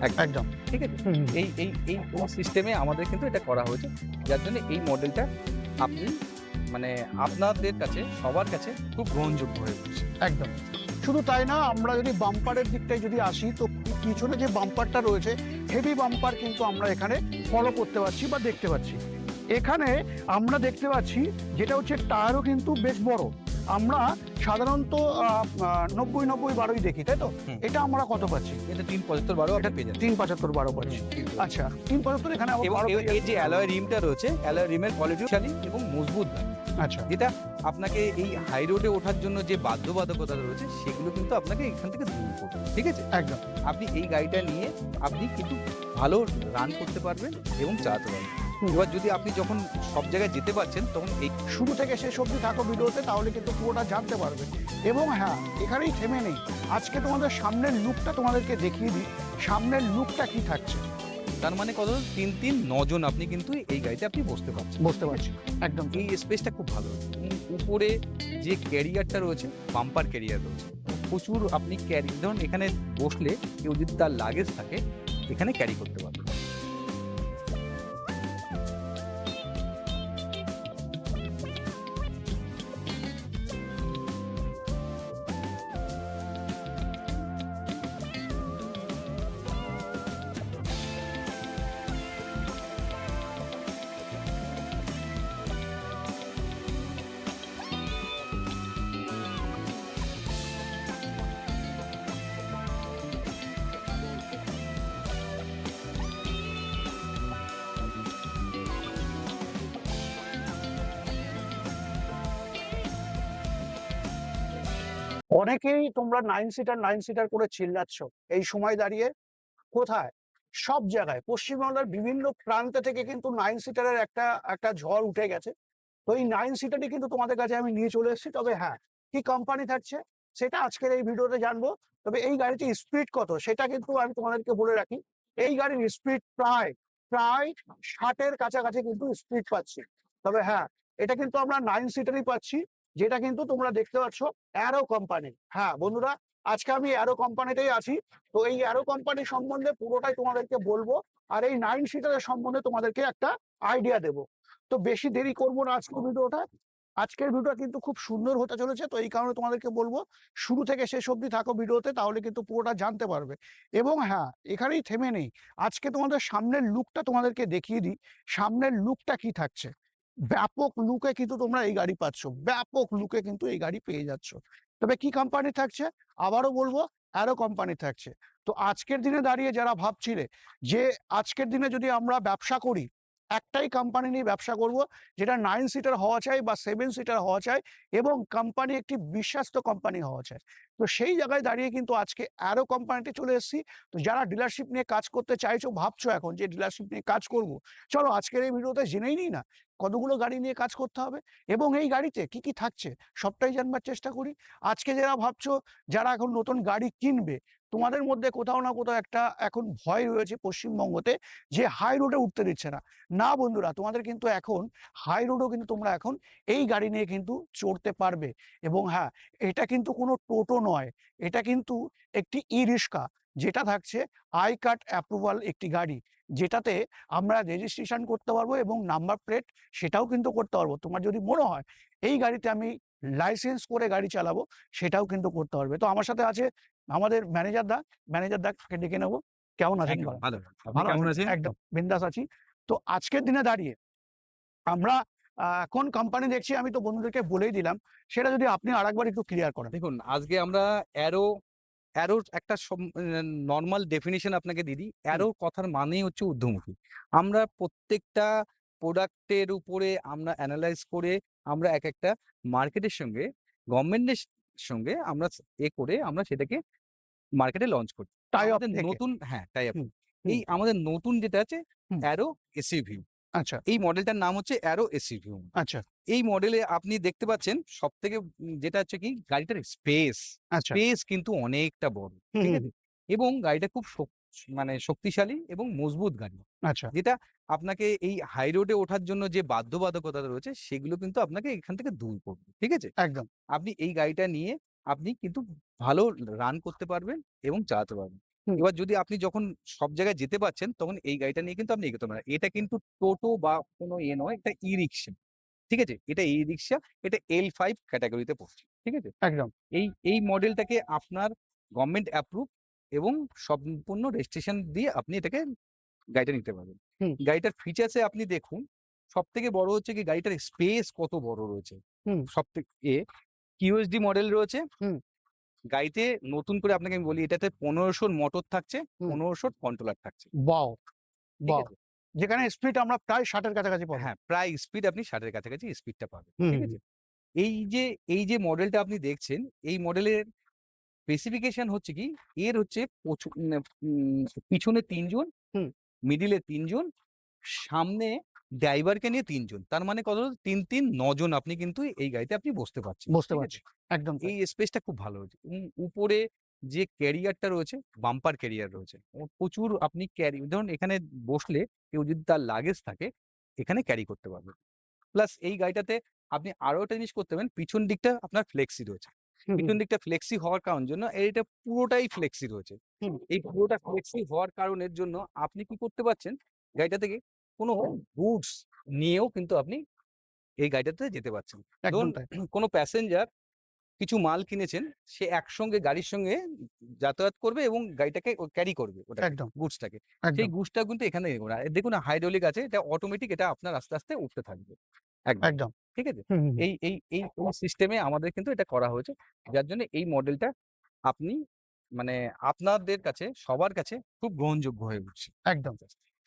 একদম। ঠিক আছে? হুম, হুম। এই সিস্টেমে আমাদের কিন্তু এটা করা হয়েছে। যার জন্য এই মডেলটা আপনি মানে আপনাদের কাছে সবার কাছে খুব গ্রহণযোগ্য হয়ে উঠছে। একদম। শুধু তাই না, আমরা যদি বাম্পারের দিকটায় যদি আসি, তো পিছনে যে বাম্পারটা রয়েছে, হেভি বাম্পার কিন্তু আমরা এখানে ফলো করতে পারছি বা দেখতে পাচ্ছি। এখানে আমরা দেখতে পাচ্ছি যেটা হচ্ছে টায়ারও কিন্তু বেশ বড়। আমরা সাধারণত আ আ ৯০-৯০-১২ দেখি, তাই তো? হুম। এটা আমরা কত পাচ্ছি? এটা ৩৭৫-১২ এটা আপনি পেয়ে যাচ্ছেন। ৩৭৫-১২ পাচ্ছি। আচ্ছা, ৩৭৫ এখানে আবার এবং ১২ পেয়ে এর যাচ্ছি। যে অ্যালয় রিমটা রয়েছে, অ্যালয় রিমের কোয়ালিটি শালী এবং মজবুত দার। আচ্ছা, যেটা আপনাকে এই হাই রোডে ওঠার জন্য যে বাধ্যবাধকতা রয়েছে সেগুলো কিন্তু আপনাকে এখান থেকে দূর করবে। ঠিক আছে? একদম। আপনি এই গাড়িটা নিয়ে আপনি কিন্তু ভালো রান করতে পারবেন এবং চালাতে পারবেন। হুম। এবার যদি আপনি যখন সব জায়গায় যেতে পারছেন তখন এই শুরু থেকে শেষ অবধি থাকো ভিডিওতে, তাহলে কিন্তু পুরোটা জানতে পারবে। এবং হ্যাঁ, এখানেই থেমে নেই। আজকে তোমাদের সামনের লুকটা তোমাদেরকে দেখিয়ে দিই। সামনের লুকটা কি থাকছে? তার মানে কত ৩ ৯ জন আপনি কিন্তু এই গাড়িতে আপনি বসতে পারছেন। বুঝতে পারছি। একদম তাই। এই স্পেসটা খুব ভালো। উপরে যে ক্যারিয়ারটা রয়েছে, বাম্পার ক্যারিয়ার রয়েছে। প্রচুর আপনি ধরুন এখানে বসলে কেউ যদি তার লাগেজ থাকে, এখানে ক্যারি করতে পারবে। অনেকেই তোমরা 9 সিটার করে চিল্লাচ্ছ। এই সময় দাঁড়িয়ে কোথায়? সব জায়গায়। পশ্চিমবাংলার বিভিন্ন প্রান্ত থেকে কিন্তু 9 সিটারের একটা ঝড় উঠে গেছে। তো এই 9 সিটারই কিন্তু তোমাদের কাছে আমি নিয়ে চলে এসেছি। তবে হ্যাঁ, কি কোম্পানি থাকছে সেটা আজকের এই ভিডিওতে জানবো। তবে এই গাড়িটির স্পিড কত সেটা কিন্তু আমি তোমাদেরকে বলে রাখি। এই গাড়ির স্পিড প্রায় ৬০ এর কাছাকাছি কিন্তু স্পিড পাচ্ছি। তবে হ্যাঁ, এটা কিন্তু আমরা 9 সিটারই পাচ্ছি, যেটা কিন্তু তোমরা দেখতে পাচ্ছ অ্যারো কোম্পানি। হ্যাঁ, বন্ধুরা, আজকে আমি অ্যারো কোম্পানিতেই আছি। তো এই অ্যারো কোম্পানি সম্বন্ধে পুরোটাই তোমাদেরকে বলবো। আর এই 9 সিটারের সম্বন্ধে তোমাদেরকে একটা আইডিয়া দেব। তো বেশি দেরি করব না আজকের ভিডিওটা। আজকের ভিডিওটা কিন্তু খুব সুন্দর হতে চলেছে। তো এই কারণে তোমাদেরকে বলবো শুরু থেকে শেষ অবধি থাকো ভিডিওতে, তাহলে কিন্তু পুরোটা জানতে পারবে। এবং হ্যাঁ, এখানেই থেমে নেই। আজকে তোমাদের সামনের লুকটা তোমাদেরকে দেখিয়ে দিই। সামনের লুকটা কি থাকছে? ব্যাপক লুকে কিন্তু তোমরা এই গাড়ি পাচ্ছ। ব্যাপক লুকে কিন্তু এই গাড়ি পেয়ে যাচ্ছ। তবে কি কোম্পানি থাকছে? আবারও বলবো, অ্যারো কোম্পানি থাকছে। তো আজকের দিনে দাঁড়িয়ে যারা ভাবছিলে যে আজকের দিনে যদি আমরা ব্যবসা করি, একটাই কোম্পানি নিয়ে ব্যবসা করব, যেটা 9 সিটার হওয়া চাই বা 7 সিটার হওয়া চাই, এবং কোম্পানি একটি বিশ্বস্ত কোম্পানি হওয়া চাই। তো সেই জায়গায় দাঁড়িয়ে কিন্তু আজকে অ্যারো কোম্পানিতে চলে এসেছি। তো যারা ডিলারশিপ নিয়ে কাজ করতে চাইছো, ভাবছো এখন যে ডিলারশিপ নিয়ে কাজ করব, চলো আজকের এই ভিডিওতে জেনেই নিই না কতগুলো গাড়ি নিয়ে কাজ করতে হবে এবং এই গাড়িতে কি কি থাকছে সবটাই জানবার চেষ্টা করি। আজকে যারা ভাবছো, যারা এখন নতুন গাড়ি কিনবে, তোমাদের মধ্যে কোথাও না কোথাও একটা এখন ভয় রয়েছে পশ্চিমবঙ্গতে, যে হাই রোডে উঠতে দিচ্ছে না। না বন্ধুরা, তোমাদের কিন্তু এখন হাই রোডও কিন্তু তোমরা এখন এই গাড়ি নিয়ে কিন্তু চড়তে পারবে। এবং হ্যাঁ, এটা কিন্তু কোনো টোটো নয়, এটা কিন্তু একটি ই রিক্সা, যেটা থাকছে আই কার্ড অ্যাপ্রুভাল একটি গাড়ি, যেটাতে আমরা রেজিস্ট্রেশন করতে পারবো এবং নাম্বার প্লেট সেটাও কিন্তু করতে পারবো। তোমার যদি মনে হয় এই গাড়িতে আমি লাইসেন্স করে গাড়ি চালাবো, সেটাও কিন্তু করতে পারবে। তো আমার সাথে আছে আমাদের ম্যানেজার দাকে ডেকে নেবো। কেমন আছেন একদম বলেন? ভালো। আপনি ভালো কেমন আছেন? আছেন? একদম বিন্দাস আছি। তো আজকের দিনে দাঁড়িয়ে আমরা কোন কোম্পানি দেখছি আমি তো বন্ধুদেরকে বলেই দিলাম। সেটা যদি আপনি আরেকবার একটু ক্লিয়ার করেন। দেখুন আজকে আমরা অ্যারোর একটা নরমাল ডেফিনিশন আপনাকে দিয়ে দিই। হুম, অ্যারোর কথার মানেই হচ্ছে ঊর্ধ্বমুখী। আমরা প্রত্যেকটা প্রোডাক্টের উপরে আমরা এনালাইজ করে আমরা একেকটা মার্কেটের সঙ্গে গভর্নমেন্টের সঙ্গে আমরা করে আমরা সেটাকে মার্কেটে লঞ্চ করি। টাই অফ আমাদের থেকে। নতুন টাই আপ। হুম, হুম, এই আমাদের নতুন যেটা আছে হুম। Arrow SUV. আচ্ছা, এই মডেলটার নাম হচ্ছে অ্যারো এসইউভি। আচ্ছা, এই মডেলে আপনি দেখতে পাচ্ছেন সবথেকে যেটা হচ্ছে কি গাড়িটার আচ্ছা। স্পেস কিন্তু অনেকটা বড়। হুম, ঠিক হুম, আছে? হুম। এবং গাড়িটা খুব মানে শক্তিশালী এবং মজবুত গাড়ি। আচ্ছা, যেটা আপনাকে এই হাই রোডে ওঠার জন্য যে বাধ্যবাধকতা রয়েছে সেগুলো কিন্তু আপনাকে এখান থেকে দূর করবে। ঠিক আছে? একদম। আপনি এই গাড়িটা নিয়ে আপনি কিন্তু ভালো রান করতে পারবেন এবং চালাতে পারবেন। হুম। এবার যদি আপনি যখন সব জায়গায় যেতে পারছেন তখন এই গাড়িটা নিয়ে কিন্তু আপনি এগোতে পারেন। এটা কিন্তু টোটো বা কোনো নয়, এটা ই-রিক্সা। ঠিক আছে? এটা ই-রিক্সা, এটা L5 ক্যাটেগরিতে পড়ছে। ঠিক আছে? একদম। এই মডেলটাকে আপনার গভর্নমেন্ট অ্যাপ্রুভ এবং সম্পূর্ণ রেজিস্ট্রেশন দিয়ে আপনি এটাকে গাড়িটা নিতে পারবেন। হুম, গাড়িটার ফিচার্সে আপনি দেখুন, সবথেকে বড় হচ্ছে কি গাড়িটার স্পেস কত বড় রয়েছে। হুম, সবথেকে QSD মডেল রয়েছে। হুম, গাড়িতে নতুন করে আপনাকে আমি বলি এটাতে 1500 র মোটর থাকছে, হুম। 1500 র কন্ট্রোলার থাকছে। ওয়াও! ঠিক ওয়াও! আছে? যেখানে স্পিড আমরা প্রায় 60 এর কাছাকাছি পাবো। হ্যাঁ, প্রায় স্পিড আপনি 60 এর কাছাকাছি স্পিডটা পাবেন। হুম, ঠিক হুম, আছে? এই যে এই যে মডেলটা আপনি দেখছেন, এই মডেলের স্পেসিফিকেশন হচ্ছে কি, এর হচ্ছে পিছনে ৩ জন, হুম। মিডলে ৩ জন, সামনে ড্রাইভারকে নিয়ে ৩ জন। তার মানে কত? ৩, ৩ ৯ জন আপনি কিন্তু এই গাড়িতে আপনি বসতে পারছেন। বুঝতে ঠিক আছে? পারছি। একদম তাই। এই স্পেসটা খুব ভালো হয়েছে। উপরে যে ক্যারিয়ারটা রয়েছে, বাম্পার ক্যারিয়ার রয়েছে। প্রচুর আপনি ধরুন এখানে বসলে কেউ যদি তার লাগেজ থাকে, এখানে ক্যারি করতে পারবে। প্লাস এই গাড়িটাতে আপনি আরো একটা জিনিস করতে পারেন, পিছন দিকটা আপনার ফ্লেক্সি রয়েছে। হুম, হুম, পিছন দিকটা ফ্লেক্সি হওয়ার কারণ জন্য এইটা পুরোটাই ফ্লেক্সি রয়েছে। হুম। এই পুরোটা ফ্লেক্সি হওয়ার কারণের জন্য আপনি কি করতে পারছেন, গাড়িটা থেকে কোনো গুডস নিয়েও কিন্তু আপনি এই গাড়িটাতে যেতে পারছেন। ধরুন একদম তাই। কোনো প্যাসেঞ্জার কিছু মাল কিনেছেন, সে একসঙ্গে গাড়ির সঙ্গে যাতায়াত করবে এবং গাড়িটাকে ক্যারি করবে ওটাকে, একদম, গুডসটাকে। সেই একদম, গুডসটা কিন্তু এখানে এগোবে না। দেখুন হাইড্রোলিক আছে, এটা অটোমেটিক, এটা আপনার আস্তে, আস্তে উঠতে থাকবে। একদম। একদম। ঠিক আছে? হুম, হুম, হুম। এই সিস্টেমে আমাদের কিন্তু এটা করা হয়েছে। যার জন্য এই মডেলটা আপনি মানে আপনাদের কাছে, সবার কাছে খুব গ্রহণযোগ্য হয়ে উঠছে। একদম।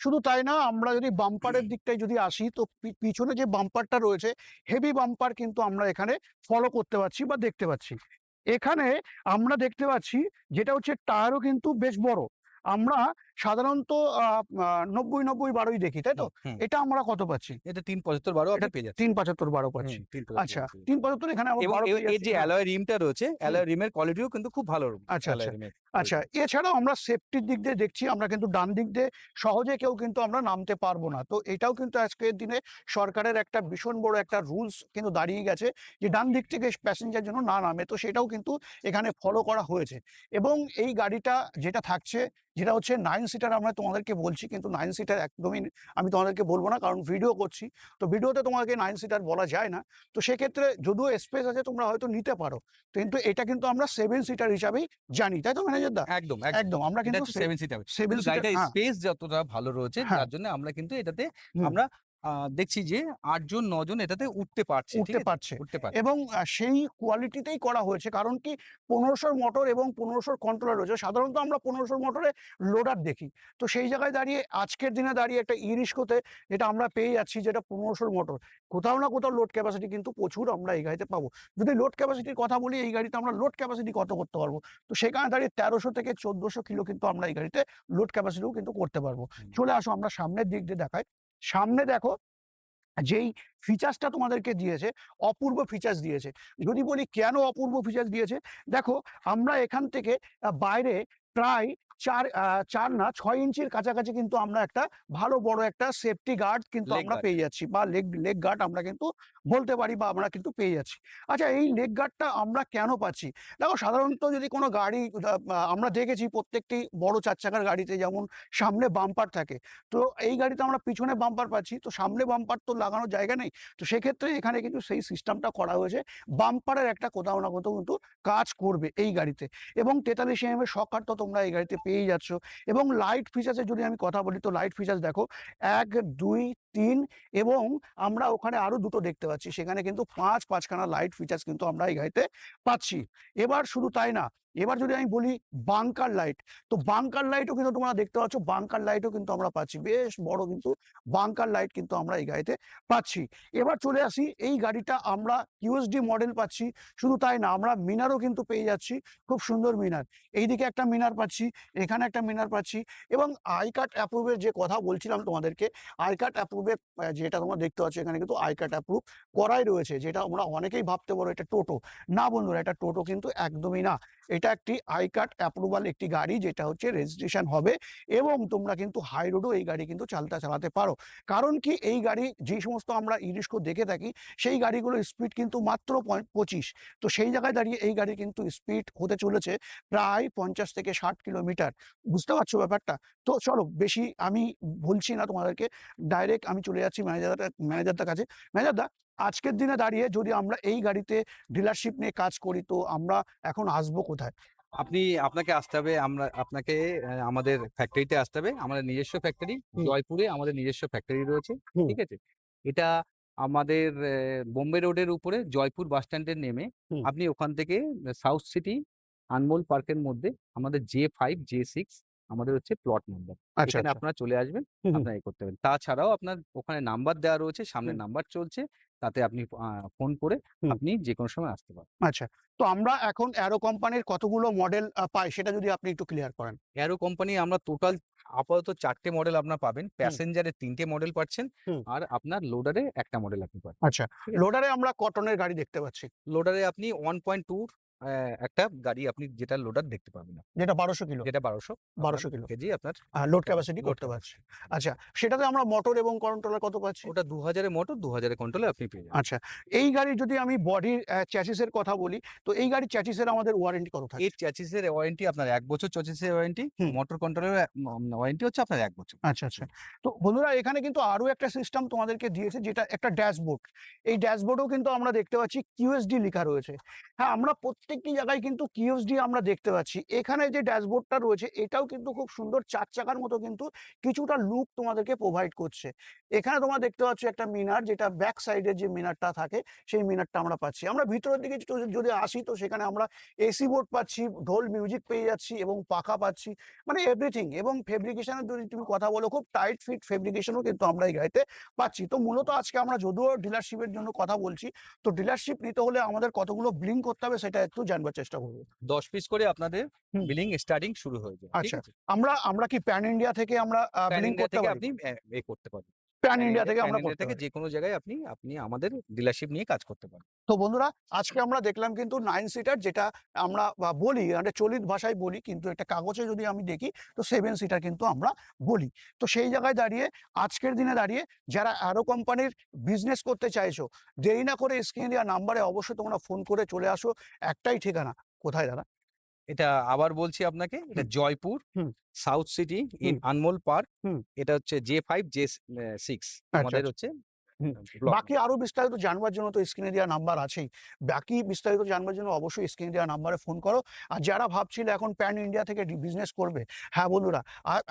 শুধু তাই না, আমরা যদি বাম্পারের দিকটায় যদি আসি তো পিছনে যে বাম্পারটা রয়েছে, হেভি বাম্পার কিন্তু আমরা এখানে ফলো করতে পারছি বা দেখতে পাচ্ছি। এখানে আমরা দেখতে পাচ্ছি যেটা হচ্ছে টায়ারও কিন্তু বেশ বড়। আমরা সাধারণত আ আ ৯০-৯০-১২ দেখি, তাই তো? হুম, হুম। এটা আমরা কত পাচ্ছি? এটা ৩৭৫-১২ এটা আপনি পেয়ে যাচ্ছেন। ৩৭৫-১২ হুম, পাচ্ছি। ৩৭৫-১২ আচ্ছা, পেয়ে যাচ্ছেন। ৩৭৫ এখানে আমরা এবং ১২ এর পেয়ে এর যাচ্ছি। যে হ্যাঁ। অ্যালয় রিমটা রয়েছে, হুম। অ্যালয় রিমের কোয়ালিটিও কিন্তু খুব ভালো আচ্ছা, অ্যালয় আচ্ছা। রিমের আচ্ছা, কোয়ালিটি। এছাড়াও আমরা সেফটির দিক দিয়ে দেখছি, আমরা কিন্তু ডান দিক দিয়ে সহজে কেউ কিন্তু আমরা নামতে পারবো না। তো এটাও কিন্তু আজকের দিনে সরকারের একটা ভীষণ বড় একটা রুলস কিন্তু দাঁড়িয়ে গেছে যে ডান দিক থেকে প্যাসেঞ্জার যেন না নামে। তো সেটাও কিন্তু এখানে ফলো করা হয়েছে। এবং এই গাড়িটা যেটা থাকছে, যেটা হচ্ছে 9 সিটার আমরা তোমাদেরকে বলছি, কিন্তু 9 সিটার একদমই আমি তোমাদেরকে বলব না, কারণ ভিডিও করছি। তো ভিডিওতে তোমাকে 9 সিটার বলা যায় না। তো সেক্ষেত্রে যদিও স্পেস আছে তোমরা হয়তো নিতে পারো। কিন্তু এটা কিন্তু আমরা 7 সিটার হিসাবেই জানি। তাই তো ম্যানেজার দা? একদম, একদম। একদম। আমরা এটা কিন্তু হচ্ছে 7 সিটার। 7 কিন্তু সিটার, গাড়িটার হ্যাঁ, স্পেস যতটা ভালো রয়েছে, হ্যাঁ, যার জন্য আমরা কিন্তু এটাতে হুম। আমরা দেখছি যে ৮ জন ৯ জন এটাতে উঠতে পারছে। ঠিক উঠতে আছে? পারছে উঠতে পারছে। এবং সেই কোয়ালিটিতেই করা হয়েছে। কারণ কি, ১৫০০ মোটর এবং ১৫০০ কন্ট্রোলার রয়েছে। সাধারণত আমরা ১৫০০ মোটরে লোডার দেখি। তো সেই জায়গায় দাঁড়িয়ে আজকের দিনে দাঁড়িয়ে একটা ই-রিস্কোতে যেটা আমরা পেয়ে যাচ্ছি, যেটা ১৫০০ মোটর। কোথাও না কোথাও লোড ক্যাপাসিটি কিন্তু প্রচুর আমরা এই গাড়িতে পাবো। যদি লোড ক্যাপাসিটির কথা বলি, এই গাড়িতে আমরা লোড ক্যাপাসিটি কত করতে পারবো? তো সেখানে দাঁড়িয়ে ১৩০০ থেকে ১৪০০ কিলো কিন্তু আমরা এই গাড়িতে লোড ক্যাপাসিটিও কিন্তু করতে পারবো। হুম। চলে আসো আমরা সামনের দিক দিয়ে দেখাই। সামনে দেখো, যেই ফিচার্সটা তোমাদেরকে দিয়েছে, অপূর্ব ফিচার্স দিয়েছে। যদি বলি কেন অপূর্ব ফিচার্স দিয়েছে? দেখো, আমরা এখান থেকে বাইরে প্রায় ৪ না ৬ ইঞ্চির কাছাকাছি কিন্তু আমরা একটা ভালো বড় একটা সেফটি গার্ড কিন্তু লেগ আমরা গার্ড। পেয়ে যাচ্ছি, বা লেগ গার্ড আমরা কিন্তু বলতে পারি, বা আমরা কিন্তু পেয়ে যাচ্ছি। আচ্ছা, এই লেগ গার্ডটা আমরা কেন পাচ্ছি? দেখো, সাধারণত যদি কোনো গাড়ি আমরা দেখেছি প্রত্যেকটি বড় ৪ চাকার গাড়িতে যেমন সামনে বাম্পার থাকে। তো এই গাড়িতে আমরা পিছনে বাম্পার পাচ্ছি। তো সামনে বাম্পার তো লাগানোর জায়গা নেই। তো সেক্ষেত্রে এখানে কিন্তু সেই সিস্টেমটা করা হয়েছে। বাম্পারের একটা কোথাও না কোথাও কিন্তু কাজ করবে এই গাড়িতে। এবং ৪৩ এর শক তো তোমরা এই গাড়িতে পেয়েই যাচ্ছ। এবং লাইট ফিচার্স এর যদি আমি কথা বলি, তো লাইট ফিচার্স দেখো, ১, ২, ৩ এবং আমরা ওখানে আরো দুটো দেখতে পাচ্ছি। সেখানে কিন্তু ৫ খানা লাইট ফিচার্স কিন্তু আমরা এই গাড়িতে পাচ্ছি। এবার শুধু তাই না, এবার যদি আমি বলি বাঙ্কার লাইট, তো বাঙ্কার লাইটও কিন্তু তোমরা দেখতে পাচ্ছ, বাঙ্কার লাইটও কিন্তু আমরা পাচ্ছি। বেশ বড় কিন্তু বাঙ্কার লাইট কিন্তু আমরা এই গাড়িতে পাচ্ছি। এবার চলে আসি, এই গাড়িটা আমরা QSD মডেল পাচ্ছি। শুধু তাই না, আমরা মিনারও কিন্তু পেয়ে যাচ্ছি, খুব সুন্দর মিনার। এইদিকে একটা মিনার পাচ্ছি, এখানে একটা মিনার পাচ্ছি। এবং আইকার্ট অ্যাপ্রুভ এর যে কথা বলছিলাম তোমাদেরকে, আইকার্ট অ্যাপ্রুভ এর যেটা তোমরা দেখতে পাচ্ছ, এখানে কিন্তু আইকার্ট অ্যাপ্রুভ করাই রয়েছে। যেটা আমরা অনেকেই ভাবতে পারো এটা টোটো। না বন্ধুরা, এটা টোটো কিন্তু একদমই না। এটা একটি আইকার্ড অ্যাপ্রুভাল একটি গাড়ি, যেটা হচ্ছে রেজিস্ট্রেশন হবে এবং তোমরা কিন্তু হাই রোডেও এই গাড়ি কিন্তু চালাতে পারো। কারণ কি, এই গাড়ি যেই সমস্ত আমরা ইরিস্কো দেখে থাকি সেই গাড়িগুলোর স্পিড কিন্তু মাত্র 25। তো সেই জায়গায় দাঁড়িয়ে এই গাড়ি কিন্তু স্পিড হতে চলেছে প্রায় 50 থেকে 60 কিলোমিটার। বুঝতে পারছো ব্যাপারটা? তো চলো, বেশি আমি বলছি না তোমাদেরকে, ডাইরেক্ট আমি চলে যাচ্ছি ম্যানেজারদার কাছে। ম্যানেজারদা, আজকের দিনে দাঁড়িয়ে যদি আমরা এই গাড়িতে ডিলারশিপ নিয়ে কাজ করি, তো আমরা এখন আসবো কোথায়? আপনাকে আসতে হবে, আপনাকে আমাদের ফ্যাক্টরিতে আসতে হবে। আমাদের নিজস্ব ফ্যাক্টরি হুম, জয়পুরে, আমাদের নিজস্ব ফ্যাক্টরি রয়েছে। হুম, ঠিক আছে? এটা আমাদের বোম্বে রোডের উপরে জয়পুর বাস স্ট্যান্ডে নেমে হুম। আপনি ওখান থেকে সাউথ সিটি আনমোল পার্কের মধ্যে আমাদের J5 J6 আমাদের হচ্ছে প্লট নাম্বার। আচ্ছা, এখানে আচ্ছা। আপনারা চলে আসবেন, হুম, হুম, আপনারা করতে পারেন। তাছাড়াও আপনার ওখানে নাম্বার দেওয়া রয়েছে, সামনে হুম, নাম্বার চলছে, তাতে আপনি ফোন করে হুম। আপনি যেকোনো সময় আসতে পারেন। আচ্ছা। তো আমরা এখন অ্যারো কোম্পানির কতগুলো মডেল পাই, সেটা যদি আপনি একটু ক্লিয়ার করেন। অ্যারো কোম্পানি আমরা টোটাল আপাতত ৪ টে মডেল আপনার পাবেন। হুম, প্যাসেঞ্জারে ৩ টে মডেল পাচ্ছেন। হুম। আর আপনার লোডারে ১ টা মডেল আপনি পাচ্ছেন। আচ্ছা। ঠিক আছে? লোডারে আমরা কটনের গাড়ি দেখতে পাচ্ছি, লোডারে আপনি 1.2 একটা গাড়ি আপনি যেটা লোডার দেখতে পাবেন আপনি। যেটা ১২০০ কিলো। যেটা ১২০০ আপনার ১২০০ কিলো কেজি আপনার লোড ক্যাপাসিটি লোড করতে পারছি। ক্যাপাসিটি। আচ্ছা, সেটাতে আমরা মোটর এবং কন্ট্রোলার কত পাচ্ছি? ওটা ২০০০ এর মোটর, ২০০০ এর কন্ট্রোলে আপনি পেয়ে যাবেন। আচ্ছা। এই গাড়ির যদি আমি বডির চ্যাসিসের কথা বলি, তো এই গাড়ির চ্যাসিসের আমাদের ওয়ারেন্টি কত এর থাকছে? চেসিসের ওয়ারেন্টি আপনার ১ বছর চেসিসের ওয়ারেন্টি, হুম। মোটর কন্ট্রোলের ওয়ারেন্টি হচ্ছে আপনার ১ বছর। আচ্ছা, আচ্ছা। তো বন্ধুরা, এখানে কিন্তু আরো একটা সিস্টেম তোমাদেরকে দিয়েছে, যেটা একটা ড্যাশবোর্ড। এই ড্যাশবোর্ডেও কিন্তু আমরা দেখতে পাচ্ছি QSD লিখা রয়েছে। হ্যাঁ, আমরা প্রত্যেকটি জায়গায় কিন্তু QSD আমরা দেখতে পাচ্ছি। এখানে যে ড্যাশবোর্ডটা রয়েছে এটাও কিন্তু খুব সুন্দর ৪ চাকার মতো কিন্তু কিছুটা লুক তোমাদেরকে প্রোভাইড করছে। এখানে তোমরা দেখতে পাচ্ছ একটা মিনার, যেটা ব্যাক সাইডের যে মিনারটা থাকে সেই মিনারটা আমরা পাচ্ছি। আমরা ভিতরের দিকে যদি আসি, তো সেখানে আমরা এসি বোর্ড পাচ্ছি, ঢোল মিউজিক পেয়ে যাচ্ছি এবং পাখা পাচ্ছি। মানে এভরিথিং। এবং ফেব্রিকেশন এর যদি তুমি কথা বলো, খুব টাইট ফিট ফেব্রিকেশনও কিন্তু আমরা এই গাড়িতে পাচ্ছি। তো মূলত আজকে আমরা যদিও ডিলারশিপের জন্য কথা বলছি, তো ডিলারশিপ নিতে হলে আমাদের কতগুলো ব্লিং করতে হবে সেটা একটু জানবার চেষ্টা করব। ১০ পিস করে আপনাদের হুম। বিলিং স্টার্টিং শুরু হয়ে যায়। ঠিক আচ্ছা। আছে? আমরা আমরা কি প্যান ইন্ডিয়া থেকে আমরা প্যান বিলিং ইন্ডিয়া করতে থেকে পারি? আপনি করতে পারবেন। প্যান ইন্ডিয়া থেকে প্যান আমরা ইন্ডিয়া করতে থেকে পারি। যেকোনো জায়গায় আপনি আমাদের ডিলারশিপ নিয়ে কাজ করতে পারেন। তো বন্ধুরা, আজকে আমরা দেখলাম কিন্তু 9 সিটার, যেটা আমরা বলি, মানে চলিত ভাষায় বলি, কিন্তু একটা কাগজে যদি আমি দেখি তো 7 সিটার কিন্তু আমরা বলি। তো সেই জায়গায় দাঁড়িয়ে আজকের দিনে দাঁড়িয়ে যারা অ্যারো কোম্পানির বিজনেস করতে চাইছো, দেরি না করে স্ক্রিনে দেওয়া নাম্বারে অবশ্যই তোমরা ফোন করে চলে আসো। একটাই ঠিকানা, কোথায় দাদা? এটা আবার বলছি আপনাকে, এটা হুম, জয়পুর, হুম, সাউথ সিটি ইন হুম, আনমোল পার্ক। হুম। এটা হচ্ছে J5 J6 আচ্ছা, আমাদের আচ্ছা। হচ্ছে হুম। ব্লক বাকি নাম্বার। আরো বিস্তারিত জানবার জন্য তো স্ক্রিনে দেওয়া নাম্বার আছেই। বাকি বিস্তারিত জানবার জন্য অবশ্যই স্ক্রিনে দেওয়া নাম্বারে ফোন করো। আর যারা ভাবছিলে এখন প্যান ইন্ডিয়া থেকে বিজনেস করবে, হ্যাঁ বন্ধুরা,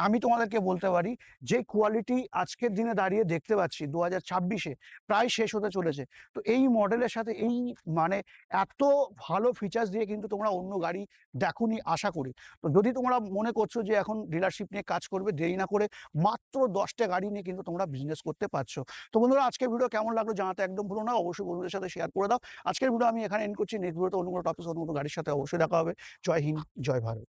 আমি তোমাদেরকে বলতে পারি, যে কোয়ালিটি আজকের দিনে দাঁড়িয়ে দেখতে পাচ্ছি 2026-এ প্রায় শেষ হতে চলেছে। তো এই মডেলের সাথে এই, মানে এত ভালো ফিচার্স দিয়ে কিন্তু তোমরা অন্য গাড়ি দেখোনি আশা করি। তো যদি তোমরা মনে করছো যে এখন ডিলারশিপ নিয়ে কাজ করবে, দেরি না করে মাত্র 10 টা গাড়ি নিয়ে কিন্তু তোমরা বিজনেস করতে পারছো। তো বন্ধুরা, আজকের ভিডিও কেমন লাগলো জানাতে একদম ভুলো না, অবশ্যই বন্ধুদের সাথে শেয়ার করে দাও। আজকের ভিডিও আমি এখানে এন্ড করছি। নেক্সট ভিডিওতে অন্য কোনো টপিক, অন্য কোনো গাড়ির সাথে অবশ্যই দেখা হবে। জয় হিন্দ, জয় ভারত।